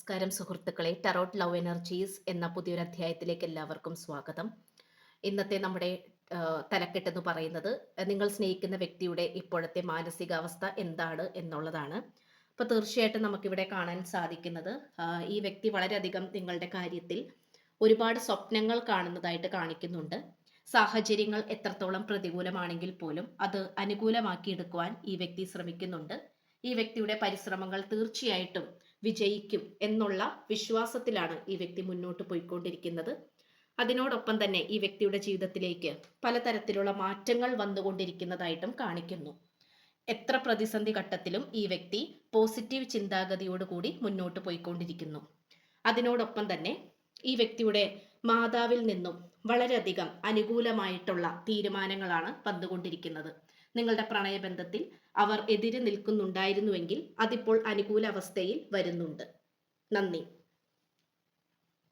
നമസ്കാരം സുഹൃത്തുക്കളെ. Tarot love energies എന്ന പുതിയൊരു അധ്യായത്തിലേക്ക് എല്ലാവർക്കും സ്വാഗതം. ഇന്നത്തെ നമ്മുടെ തലക്കെട്ടെന്ന് പറയുന്നത് നിങ്ങൾ സ്നേഹിക്കുന്ന വ്യക്തിയുടെ ഇപ്പോഴത്തെ മാനസികാവസ്ഥ എന്താണ് എന്നുള്ളതാണ്. അപ്പോൾ തീർച്ചയായിട്ടും നമുക്കിവിടെ കാണാൻ സാധിക്കുന്നത് ഈ വ്യക്തി വളരെയധികം നിങ്ങളുടെ കാര്യത്തിൽ ഒരുപാട് സ്വപ്നങ്ങൾ കാണുന്നതായിട്ട് കാണിക്കുന്നുണ്ട്. സാഹചര്യങ്ങൾ എത്രത്തോളം പ്രതികൂലമാണെങ്കിൽ പോലും അത് അനുകൂലമാക്കി എടുക്കുവാൻ ഈ വ്യക്തി ശ്രമിക്കുന്നുണ്ട്. ഈ വ്യക്തിയുടെ പരിശ്രമങ്ങൾ തീർച്ചയായിട്ടും വിജയിക്കും എന്നുള്ള വിശ്വാസത്തിലാണ് ഈ വ്യക്തി മുന്നോട്ട് പോയിക്കൊണ്ടിരിക്കുന്നത്. അതിനോടൊപ്പം തന്നെ ഈ വ്യക്തിയുടെ ജീവിതത്തിലേക്ക് പലതരത്തിലുള്ള മാറ്റങ്ങൾ വന്നുകൊണ്ടിരിക്കുന്നതായിട്ടും കാണിക്കുന്നു. എത്ര പ്രതിസന്ധി ഘട്ടത്തിലും ഈ വ്യക്തി പോസിറ്റീവ് ചിന്താഗതിയോടുകൂടി മുന്നോട്ട് പോയിക്കൊണ്ടിരിക്കുന്നു. അതിനോടൊപ്പം തന്നെ ഈ വ്യക്തിയുടെ മാതാവിൽ നിന്നും വളരെയധികം അനുകൂലമായിട്ടുള്ള തീരുമാനങ്ങളാണ് വന്നുകൊണ്ടിരിക്കുന്നത്. നിങ്ങളുടെ പ്രണയബന്ധത്തിൽ അവർ എതിര് നിൽക്കുന്നുണ്ടായിരുന്നുവെങ്കിൽ അതിപ്പോൾ അനുകൂല അവസ്ഥയിൽ വരുന്നുണ്ട്. നന്ദി.